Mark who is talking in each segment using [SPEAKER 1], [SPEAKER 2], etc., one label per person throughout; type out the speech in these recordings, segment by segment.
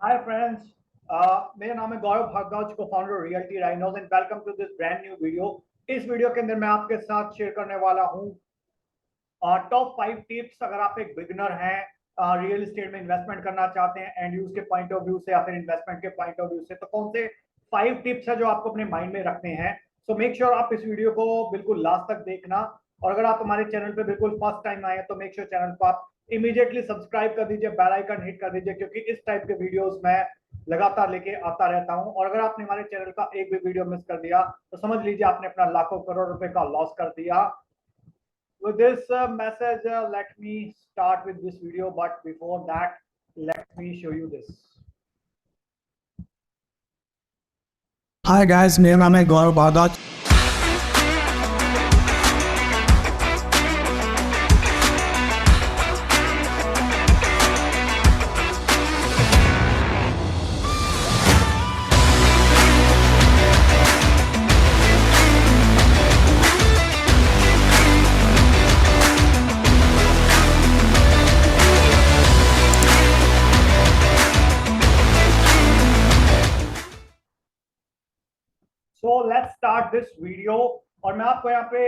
[SPEAKER 1] Hi friends, मेरा नाम है Gaurav Bhardwaj co-founder Realty Rhinos and welcome to this brand new video. इस video के अंदर मैं आपके साथ शेयर करने वाला हूँ टॉप 5 टिप्स। अगर आप एक बिगिनर हैं, रियल एस्टेट में इन्वेस्टमेंट करना चाहते हैं एंड यूज के पॉइंट ऑफ व्यू से या फिर इन्वेस्टमेंट के पॉइंट ऑफ व्यू से, तो कौन से 5 टिप्स है जो आपको अपने माइंड में रखने हैं। सो मेक श्योर आप इस वीडियो को बिल्कुल लास्ट तक देखना। और अगर आप हमारे चैनल पे बिल्कुल फर्स्ट टाइम आए तो मेक श्योर चैनल को आप इमीडिएटली सब्सक्राइब कर दीजिए, बेल आइकन हिट कर दीजिए, क्योंकि इस टाइप के वीडियोस मैं लगातार लेके आता रहता हूं। और अगर आपने हमारे चैनल का एक भी वीडियो मिस कर दिया तो समझ लीजिए आपने अपना लाखों करोड़ रुपए का लॉस कर दिया। With this message, let me start with this video, but before that, let me show you this.
[SPEAKER 2] Hi guys, मेरा नाम है Gaurav Bhardwaj.
[SPEAKER 1] So let's start this video। और मैं आपको यहाँ पे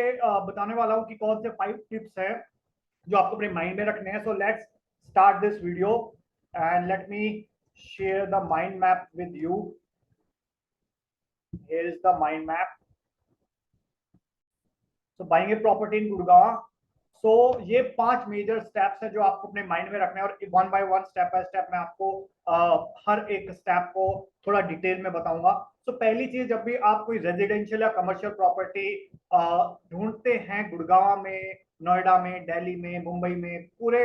[SPEAKER 1] बताने वाला हूँ कि कौन से 5 टिप्स हैं जो आपको अपने माइंड में रखने हैं। So let's start this video and let me share the mind map with you. Here is the mind map। So buying a property in Gurgaon। सो ये 5 मेजर स्टेप्स है जो आपको अपने माइंड में रखने हैं, और one by one step by step मैं आपको हर एक स्टेप को थोड़ा डिटेल में बताऊंगा। सो पहली चीज, जब भी आप कोई रेजिडेंशियल या कमर्शियल प्रॉपर्टी ढूंढते हैं गुड़गांव में, नोएडा में, दिल्ली में, मुंबई में, पूरे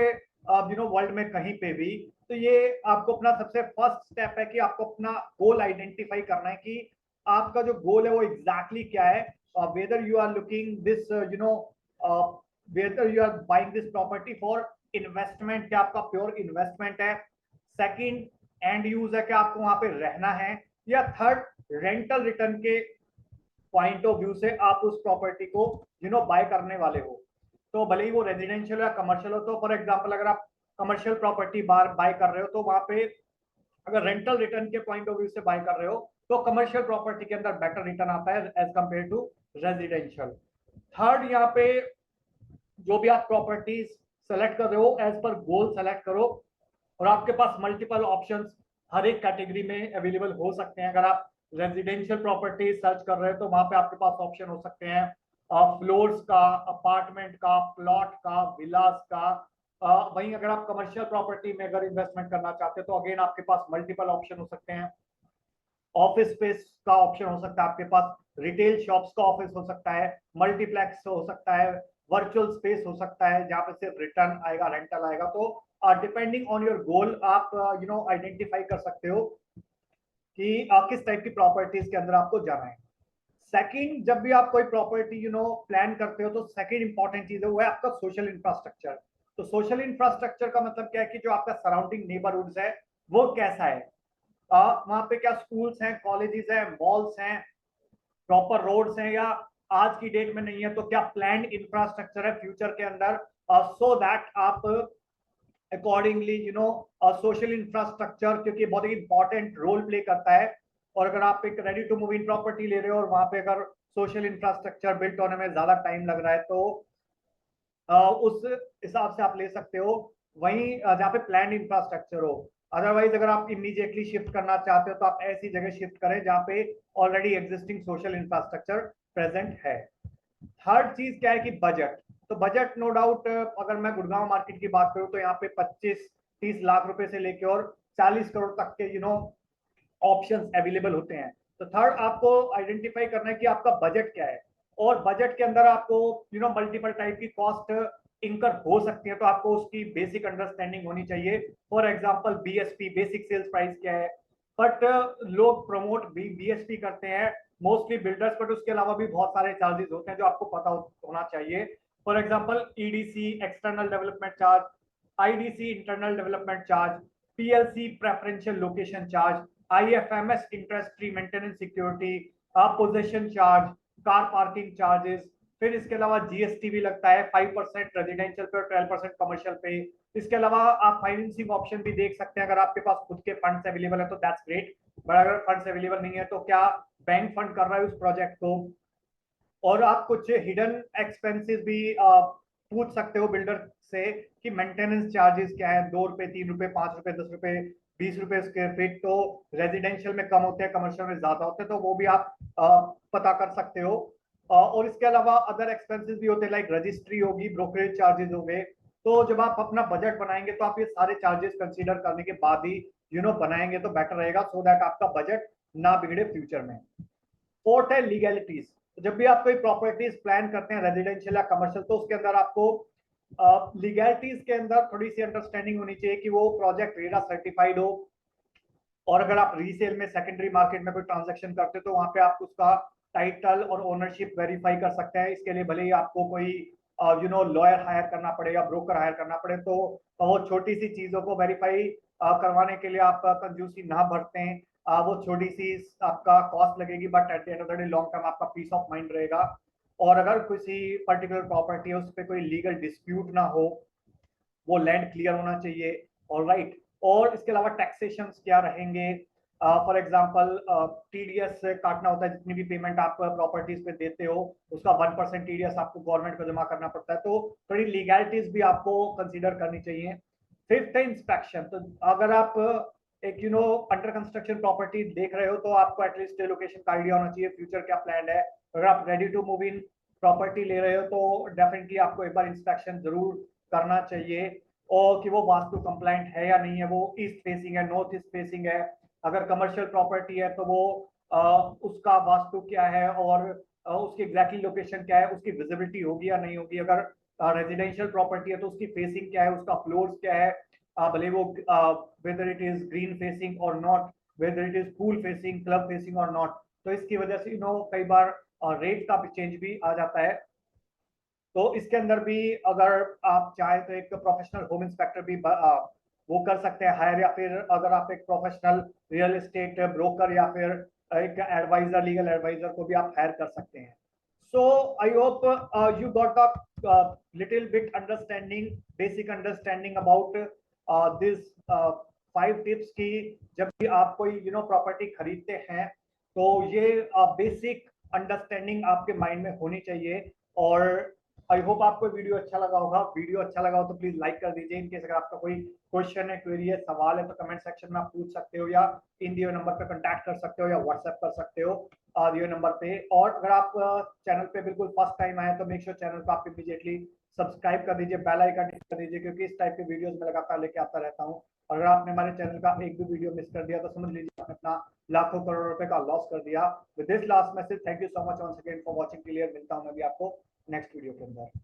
[SPEAKER 1] वर्ल्ड में कहीं पे भी, तो ये आपको अपना सबसे फर्स्ट स्टेप है कि आपको अपना गोल आइडेंटिफाई करना है कि आपका जो गोल है वो एग्जैक्टली क्या है। Whether you are looking this whether you are buying this property for investment, क्या आपका प्योर इन्वेस्टमेंट है। सेकंड, एंड यूज है कि आपको वहां पे रहना है। या थर्ड, रेंटल रिटर्न के पॉइंट ऑफ व्यू से आप उस प्रॉपर्टी को बाय करने वाले हो। तो भले ही वो रेजिडेंशियल या कमर्शियल हो, तो फॉर एग्जाम्पल अगर आप कमर्शियल प्रॉपर्टी बाय कर रहे हो तो वहां पे अगर रेंटल रिटर्न के पॉइंट ऑफ व्यू से बाय कर रहे हो तो कमर्शियल प्रॉपर्टी के अंदर बेटर रिटर्न आता है as compared to residential. Third, यहाँ पे जो भी आप प्रॉपर्टीज सेलेक्ट कर रहे हो एज पर गोल सेलेक्ट करो, और आपके पास मल्टीपल ऑप्शंस हर एक कैटेगरी में अवेलेबल हो सकते हैं। अगर आप रेजिडेंशियल प्रॉपर्टी सर्च कर रहे हो तो वहां पे आपके पास ऑप्शन हो सकते हैं फ्लोर्स का, अपार्टमेंट का, प्लॉट का, विलास का। वहीं अगर आप कमर्शियल प्रॉपर्टी में अगर इन्वेस्टमेंट करना चाहते हो तो अगेन आपके पास मल्टीपल ऑप्शन हो सकते हैं। ऑफिस स्पेस का ऑप्शन हो सकता है आपके पास, रिटेल शॉप्स का ऑफिस हो सकता है, मल्टीप्लेक्स हो सकता है, वर्चुअल स्पेस हो सकता है जहां पे सिर्फ रिटर्न आएगा, रेंटल आएगा। तो डिपेंडिंग ऑन योर गोल आप आइडेंटिफाई कर सकते हो कि किस टाइप की प्रॉपर्टीज के अंदर आपको जाना है। सेकंड, जब भी आप कोई प्रॉपर्टी प्लान करते हो तो सेकंड इंपॉर्टेंट चीज है वो है आपका सोशल इंफ्रास्ट्रक्चर। तो सोशल इंफ्रास्ट्रक्चर का मतलब क्या है कि जो आपका सराउंडिंग नेबरहुड्स है वो कैसा है। वहां पे क्या स्कूल्स हैं, कॉलेजेस हैं, मॉल्स हैं, प्रॉपर रोड्स हैं, या आज की डेट में नहीं है तो क्या प्लान इंफ्रास्ट्रक्चर है फ्यूचर के अंदर, सो दैट आप अकॉर्डिंगली सोशल इंफ्रास्ट्रक्चर, क्योंकि बहुत ही इंपॉर्टेंट रोल प्ले करता है। और अगर आप एक ready to move in property ले रहे हो और वहां पे अगर सोशल इंफ्रास्ट्रक्चर बिल्ट होने में ज्यादा टाइम लग रहा है तो उस हिसाब से आप ले सकते हो वहीं जहाँ पे प्लान इंफ्रास्ट्रक्चर हो। अदरवाइज अगर आप इमीडिएटली शिफ्ट करना चाहते हो तो आप ऐसी जगह शिफ्ट करें जहाँ पे already existing social infrastructure present है। थर्ड चीज क्या है कि बजट। तो बजट नो डाउट, अगर मैं गुड़गांव मार्केट की बात करूं तो यहाँ पे 25-30 लाख रुपए से लेके और 40 करोड़ तक के ऑप्शंस अवेलेबल होते हैं। तो थर्ड, आपको आइडेंटिफाई करना है कि आपका बजट क्या है, और बजट के अंदर आपको मल्टीपल टाइप की कॉस्ट इंकर हो सकती है, तो आपको उसकी बेसिक अंडरस्टैंडिंग होनी चाहिए। For example BSP, basic sales price क्या है। बट लोग प्रमोट बीएसपी करते हैं मोस्टली बिल्डर्स, बट उसके अलावा भी बहुत सारे चार्जेस होते हैं जो आपको पता होना चाहिए। For example EDC, external development charge, IDC, internal development charge, PLC, preferential location charge, IFMS, interest free maintenance security, possession charge, car parking charges, फिर इसके अलावा जीएसटी भी लगता है 5% रेजिडेंशियल पे और 12% कमर्शियल पे। इसके अलावा आप फाइनेंसिंग ऑप्शन भी देख सकते हैं, अगर आपके पास खुद के फंड्स अवेलेबल है तो दैट्स ग्रेट, बट अगर फंड्स अवेलेबल नहीं है तो क्या बैंक फंड कर रहा है उस प्रोजेक्ट को। और आप कुछ हिडन एक्सपेंसेस भी पूछ सकते हो बिल्डर से कि मेंटेनेंस चार्जेस क्या है, 2 रुपए, 3 रुपए, 5 रुपए, 10 रुपए, 20 रुपए स्क्वायर फीट, तो रेजिडेंशियल में कम होते हैं, कमर्शियल में ज्यादा होते हैं, तो वो भी आप पता कर सकते हो। और इसके अलावा अदर एक्सपेंसेस भी होते हैं, लाइक रजिस्ट्री होगी, ब्रोकरेज चार्जेस हो गए। तो जब आप अपना बजट बनाएंगे तो आप ये सारे चार्जेस कंसीडर करने के बाद ही बनाएंगे तो बेटर रहेगा, सो दैट आपका बजट ना बिगड़े फ्यूचर में। फोर्थ है लीगैलिटीज। तो जब भी आप कोई प्रॉपर्टीज प्लान करते हैं रेजिडेंशियल या कमर्शियल, तो उसके अंदर आपको लीगैलिटीज के अंदर थोड़ी सी अंडरस्टैंडिंग होनी चाहिए कि वो प्रोजेक्ट रेरा सर्टिफाइड हो। और अगर आप रीसेल में सेकेंडरी मार्केट में कोई ट्रांजेक्शन करते हो तो वहां पे आप उसका टाइटल और ओनरशिप वेरीफाई कर सकते हैं। इसके लिए भले ही आपको कोई लॉयर हायर करना पड़े या ब्रोकर हायर करना पड़े, तो वो छोटी सी चीजों को वेरीफाई करवाने के लिए आप कंजूसी ना बरतें हैं। वो छोटी सी आपका कॉस्ट लगेगी, but at the end of the day long term आपका पीस ऑफ माइंड रहेगा। और अगर किसी पर्टिकुलर प्रॉपर्टी है उस पर कोई लीगल डिस्प्यूट ना हो, वो लैंड क्लियर होना चाहिए। ऑलराइट। और इसके अलावा टैक्सेशन क्या रहेंगे, फॉर एग्जाम्पल टीडीएस काटना होता है, जितनी भी पेमेंट आप प्रॉपर्टीज पे देते हो उसका 1% टीडीएस आपको गवर्नमेंट को जमा करना पड़ता है, तो थोड़ी लीगैलिटीज भी आपको कंसीडर करनी चाहिए। फिफ्थ है इंस्पेक्शन। तो अगर आप एक अंडर कंस्ट्रक्शन प्रॉपर्टी देख रहे हो तो आपको एटलीस्ट लोकेशन का आइडिया होना चाहिए, फ्यूचर क्या प्लान है। अगर आप ready to move in property ले रहे हो तो डेफिनेटली आपको एक बार इंस्पेक्शन जरूर करना चाहिए, और कि वो वास्तु कंप्लाइंट है या नहीं है, वो ईस्ट फेसिंग है, नॉर्थ ईस्ट फेसिंग है। अगर कमर्शियल प्रॉपर्टी है तो वो उसका वास्तु क्या है, और उसकी एग्जैक्टली लोकेशन क्या है, उसकी विजिबिलिटी होगी या नहीं होगी। अगर रेजिडेंशियल प्रॉपर्टी है तो उसकी फेसिंग क्या है, उसका फ्लोर्स क्या है, भले वो whether it is green facing और not, whether it is pool facing, club facing और नॉट। तो इसकी वजह से कई बार रेट का भी चेंज भी आ जाता है। तो इसके अंदर भी अगर आप चाहे तो एक प्रोफेशनल होम इंस्पेक्टर भी वो कर सकते हैं हायर, या फिर अगर आप एक प्रोफेशनल रियल एस्टेट ब्रोकर या फिर एक एडवाइजर, लीगल एडवाइजर को भी आप हायर कर सकते हैं। So I hope you got the little bit understanding, basic understanding about this 5 tips की जब भी आप कोई प्रॉपर्टी खरीदते हैं तो ये बेसिक अंडरस्टैंडिंग आपके माइंड में होनी चाहिए। और आई होप आपको वीडियो अच्छा लगा होगा। वीडियो अच्छा लगा हो तो प्लीज लाइक कर दीजिए। इनकेस अगर आपका कोई क्वेश्चन है, क्वेरी है, सवाल है तो कमेंट सेक्शन में आप पूछ सकते हो, या इन दिए नंबर पे कांटेक्ट कर सकते हो, या व्हाट्सएप कर सकते हो दिए नंबर पे। और अगर आप चैनल पे बिल्कुल फर्स्ट टाइम आए तो मेक श्योर चैनल को आप इमीडिएटली सब्सक्राइब कर दीजिए, बेल आइकन हिट कर दीजिए, क्योंकि इस टाइप के वीडियोस में लगातार लेके आता रहता हूँ। अगर आपने हमारे चैनल का एक भी वीडियो मिस कर दिया तो समझ लीजिए आपने अपना लाखों करोड़ रुपए का लॉस कर दिया। With this last message, thank you so much once again for watching clear. मिलता हूँ मैं भी आपको नेक्स्ट वीडियो के अंदर।